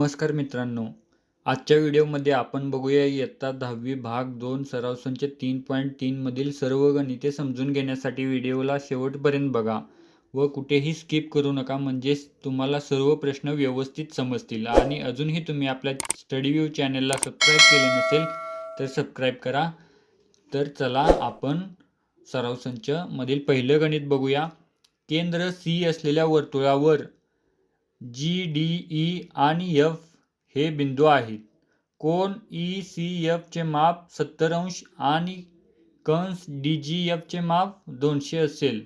नमस्कार मित्रांनो, आजच्या व्हिडिओमध्ये आपण बघूया इयत्ता 10वी भाग 2 सराव संच 3.3 मधील सर्व गणिते समजून घेण्यासाठी व्हिडिओला शेवटपर्यंत बघा व कुठेही स्किप करू नका, म्हणजेच तुम्हाला सर्व प्रश्न व्यवस्थित समजतील. आणि अजूनही तुम्ही आपल्या स्टडी व्यू चॅनलला सबस्क्राईब केले नसेल तर सबस्क्राईब करा. तर चला आपण सराव संच मधील पहिलं गणित बघूया. केंद्र C असलेल्या वर्तुळावर जी, डी, ई आणि एफ हे बिंदू आहेत. कोन ECF चे माप 70 अंश आणि कंस DGF चे माप 200 असेल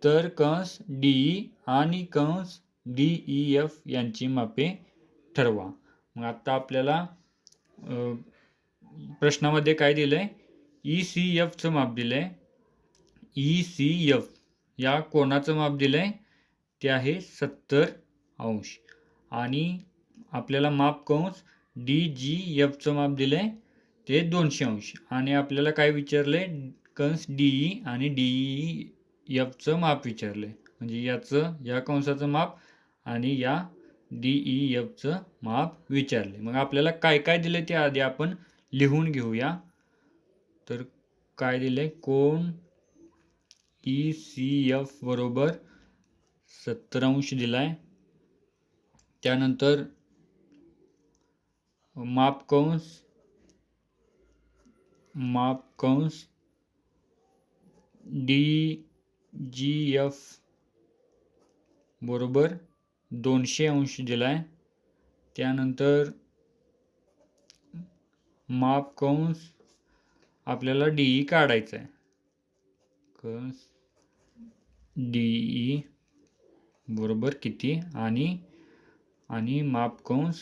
तर कंस DE आणि कंस DEF यांची मापे ठरवा. मग आता आपल्याला प्रश्नामध्ये काय दिलंय? ECF चं माप दिलंय. ECF या कोणाचं माप दिलंय ते आहे 70 अंश आणि आपल्याला माप कंस DGF चं माप दिलंय ते 200 अंश आणि आपल्याला काय विचारलंय? कंस DE आणि DEF चं माप विचारलंय. म्हणजे या कंसाचं माप आणि या DEF चं माप विचारले. मग आपल्याला काय काय दिलंय ते आधी आपण लिहून घेऊया. तर काय दिलंय? कोन ECF बरोबर 70 अंश दिलाय. त्यानंतर माप कंस DGF बरोबर 200 अंश दिलाय. त्यानंतर माप कंस आपल्याला DE काढायचा आहे. कंस DE बरोबर किती आणि माप कंस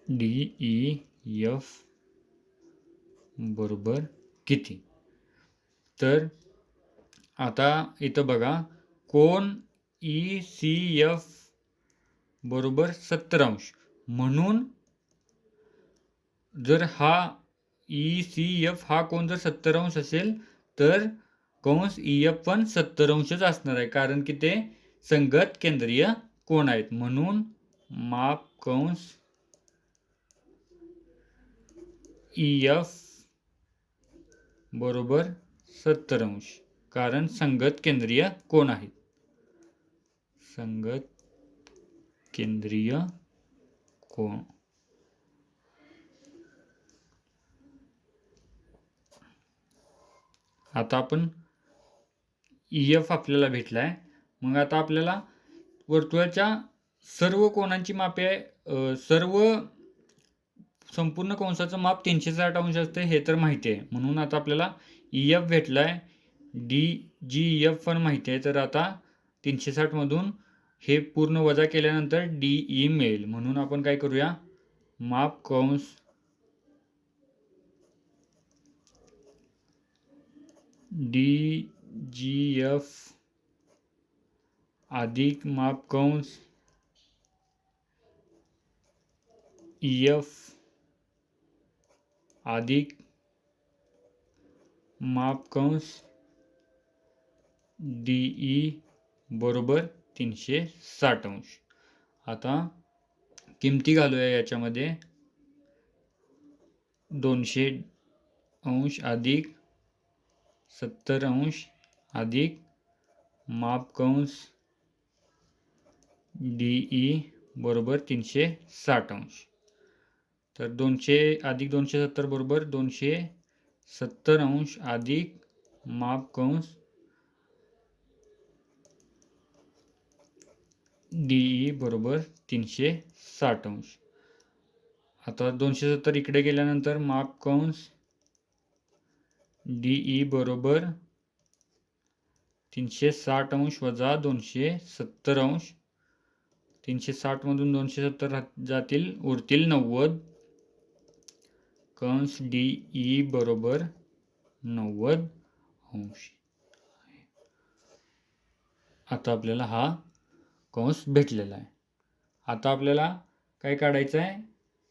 DEF बरोबर किती. तर आता इथं बघा, कोन ECF बरोबर 70 अंश म्हणून जर हा ECF हा कोन जर 70 अंश असेल तर कंस EF पण 70 अंशच असणार आहे, कारण की ते संगत केंद्रीय कोन आहेत. म्हणून माप कंस EF बरोबर 70 अंश, कारण संगत केंद्रीय कोन आहेत. संगत केंद्रीय कोन. आता आपण EF आपल्याला भेटलाय. मग आता आपल्याला वर्तुळाच्या सर्व कोनांची मापे संपूर्ण कंसाचं माप 360 अंश असते हे तर माहिती आहे. म्हणून आता आपल्याला EF भेटलाय, DGF पण माहिती आहे. तर आता 360 मधून हे पूर्ण वजा केल्यानंतर DE मिळेल. म्हणून आपण काय करूया? माप कंस DGF अधिक माप कंस EF अधिक माप कंस DE बरोबर 360 अंश. आता किमती घालूया याच्यामध्ये. 200 अंश अधिक 70 अंश अधिक माप कंस DE बरोबर 360 अंश. तर 200 अधिक 270 बरोबर 270 अंश अधिक माप कंस DE बरोबर 360 अंश. आता 270 इकडे गेल्यानंतर माप कंस DE बरोबर 360 अंश वजा 270 अंश. 360 मधून 270 जातील, उरतील 90. कंस DE बरोबर 90 अंश. आता आपल्याला हा कंस भेटलेला आहे. आता आपल्याला काय काढायचं आहे?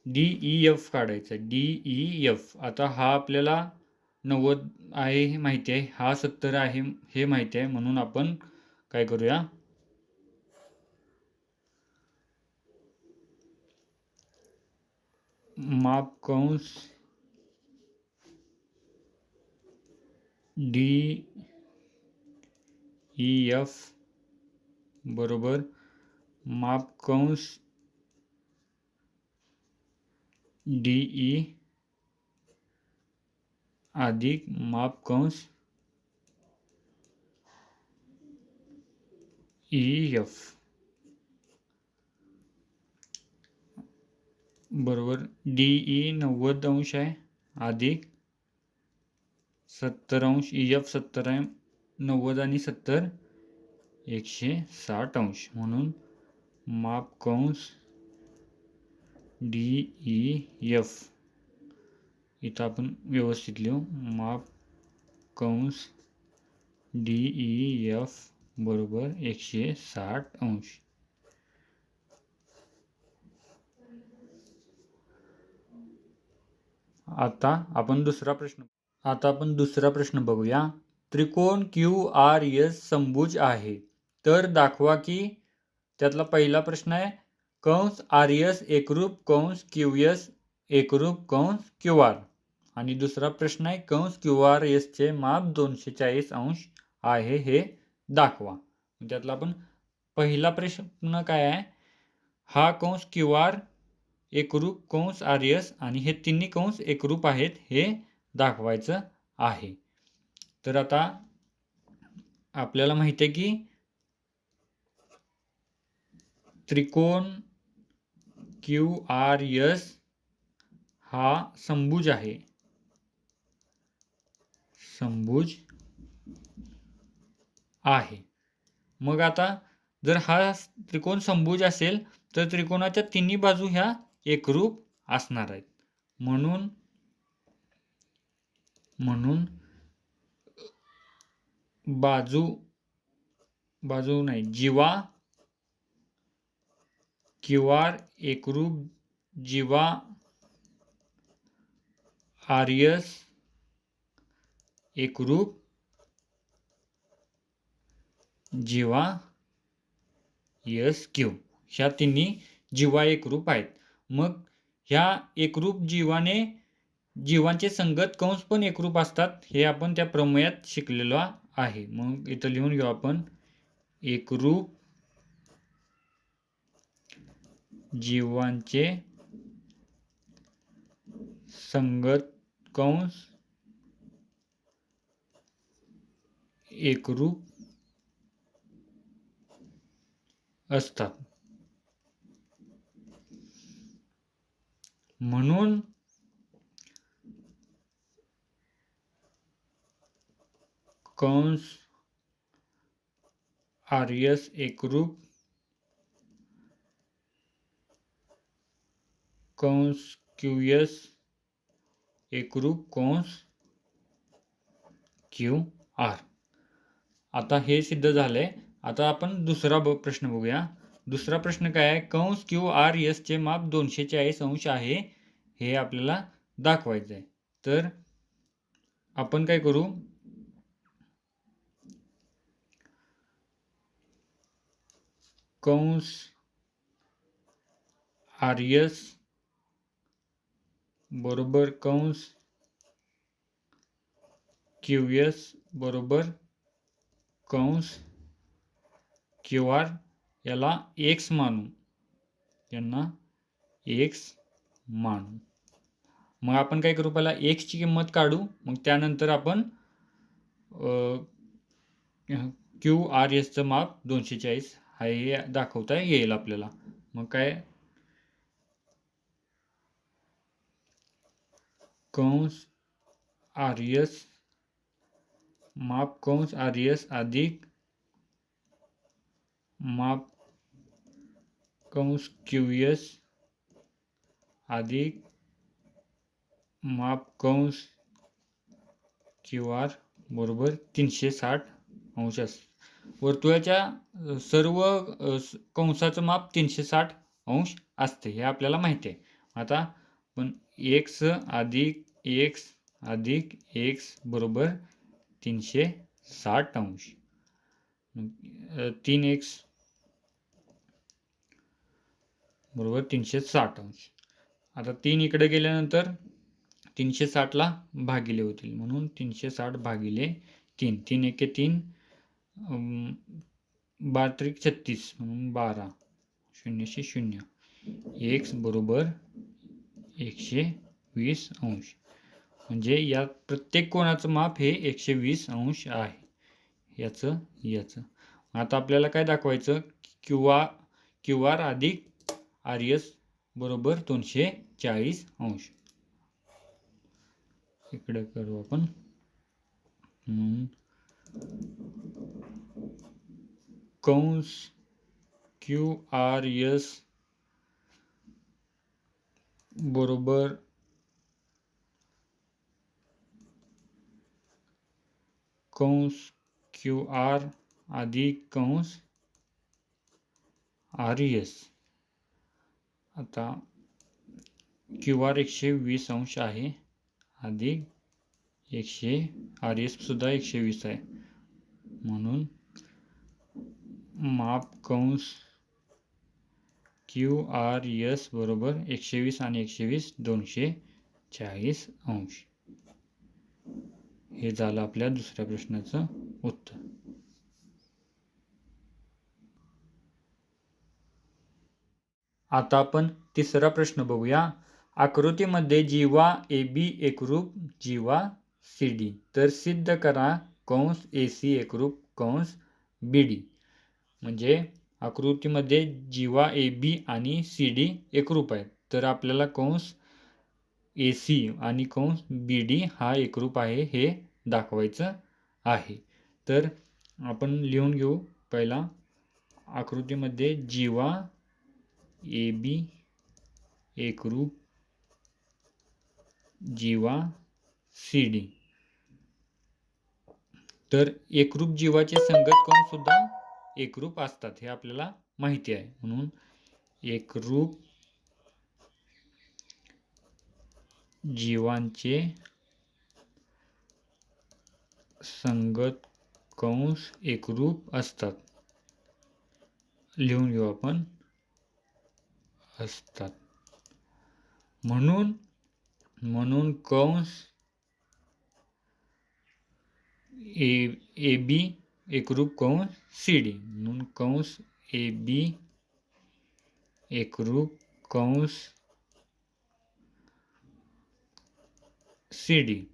DEF काढायचं आहे. DEF. आता हा आपल्याला 90 आहे हे माहिती आहे, हा 70 आहे हे माहिती आहे. म्हणून आपण काय करूया? माप कंस DEF बरोबर माप कंस DE अधिक माप कंस EF बरोबर DE 90 अंश आहे अधिक 70 अंश EF 70 आहे 90 आणि 70 160 अंश म्हणून माप कंस DEF इथं आपण व्यवस्थित लिहू माप कंस DEF बरोबर 160 अंश. आता आपण दुसरा प्रश्न बघूया. त्रिकोण QRS समभुज आहे तर दाखवा की. त्यातला पहिला प्रश्न आहे कंस RS एकरूप कंस QS एकरूप कंस QR आणि दुसरा प्रश्न आहे कंस QRS चे माप 240 अंश आहे हे दाखवा. त्यातला आपण पहिला प्रश्न काय आहे, हा कंस QR एकरूप कंस RS आणि हे तिन्ही कंस एकरूप आहेत हे दाखवायचं आहे. तर आता आपल्याला माहिती आहे की त्रिकोण QRS हा समभुज आहे. समभुज आहे. मग आता जर हा त्रिकोण समभुज असेल तर त्रिकोणाच्या तिन्ही बाजू ह्या एकरूप असणार आहेत. म्हणून जीवा QR एकरूप जीवा RS एकरूप जीवा SQ ह्या तिन्ही जीवा एकरूप आहेत. मग ह्या एकरूप जीवांचे संगत कंस पण एकरूप असतात हे आपण त्या प्रमेयात शिकलेलो आहे. मग इथं लिहून घेऊ आपण एकरूप जीवांचे संगत कंस एकरूप असतात. म्हणून कंस RS एकरूप कंस QS एकरूप कंस QR. आता हे सिद्ध झालंय. आता आपण दुसरा प्रश्न बघूया. दुसरा प्रश्न काय आहे, कंस QRS चे माप 240 अंश आहे हे आपल्याला दाखवायचं आहे. तर आपण काय करू, कंस RS बरोबर कंस QS बरोबर कंस QR याला X मानू. मग आपण काय करू, पहिला X ची किंमत काढू, मग त्यानंतर आपण QRS चं माप 240 हे दाखवता येईल आपल्याला. मग काय कंस RS माप कंस RS अधिक माप कंस QS अधिक माप कंस QR बरोबर 360 अंश. वर्तुळाच्या सर्व कंसाचं माप 360 अंश असते हे आपल्याला माहिती आहे. आता पण X अधिक X अधिक X बरोबर 360 अंश. 3x बरोबर 360 अंश. आता 3 इकडे गेल्यानंतर 360ला भागिले होतील, म्हणून 360 भागिले 3. 3 एके 3, 12 त्रिक 36, म्हणून 12. 0 0. x बरोबर 120 अंश. म्हणजे या प्रत्येक कोणाचं माप हे 120 अंश आहे, याचं. आता आपल्याला काय दाखवायचं, क्यू आर अधिक आर एस बरोबर 240 अंश. इकडे करू आपण. कंस क्यू आर एस बरोबर कंस क्यू आर अधिक कंस आर एस. आता क्यू आर 120 अंश आहे अधिक आर एस सुद्धा 120 आहे, म्हणून माप कंस क्यू आर एस बरोबर 120 आणि 120 240 अंश. हे झालं आपल्या दुसऱ्या प्रश्नाचं उत्तर. आता आपण तिसरा प्रश्न बघूया. आकृतीमध्ये जीवा ए बी एकरूप जीवा सी डी, तर सिद्ध करा कंस ए सी एकरूप कंस बी डी. म्हणजे आकृतीमध्ये जीवा ए बी आणि सी डी एकरूप आहेत, तर आपल्याला कंस ए सी आणि कंस बी डी हा एकरूप आहे हे दाखवायचं आहे. तर आपण लिहून घेऊ. पहिला आकृतीमध्ये जीवा ए बी एकरूप जीवा सी डी, तर एकरूप जीवाचे संगत कंस सुद्धा एकरूप असतात हे आपल्याला माहिती आहे, म्हणून एकरूप जीवांचे संगत कंस एकरूप असतात. लिहून घेऊ आपण असतात. म्हणून कंस ए बी एकरूप कंस सी डी, म्हणून कंस ए बी एकरूप कंस सी डी.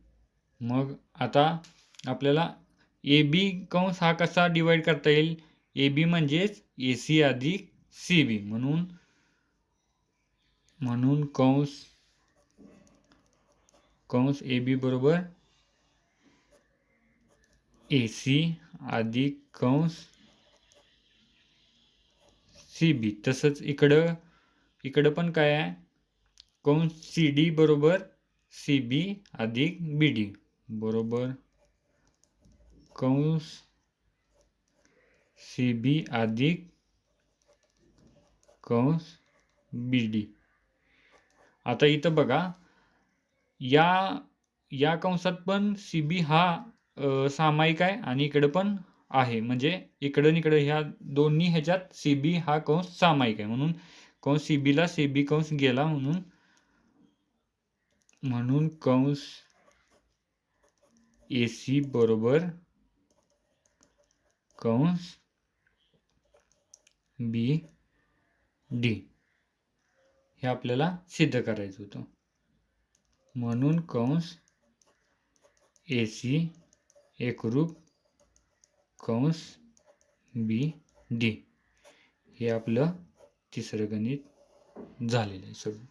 मग आता आपल्याला ए बी कंस हा कसा डिवाइड करता येईल. ए बी म्हणजेच ए सी अधिक सी बी, म्हणून कंस ए बी बरोबर ए सी अधिक कंस सी बी. तसंच इकडं पण काय आहे, कंस सी डी बरोबर सी बी अधिक बी डी बरोबर कंस सी बी अधिक कंस बी डी. आता इथं बघा, या कंसात पण सी बी हा सामायिक आहे आणि इकडे पण आहे, म्हणजे इकडं ह्या दोन्ही ह्याच्यात सी बी हा कंस सामायिक आहे, म्हणून कंस सी बीला सी बी कंस गेला, म्हणून कंस ए सी बरोबर कंस बी डी हे आपल्याला सिद्ध करायचं होतं. म्हणून कंस ए सी एकरूप कंस बी डी हे आपलं तिसरं गणित झालेलं आहे सगळं.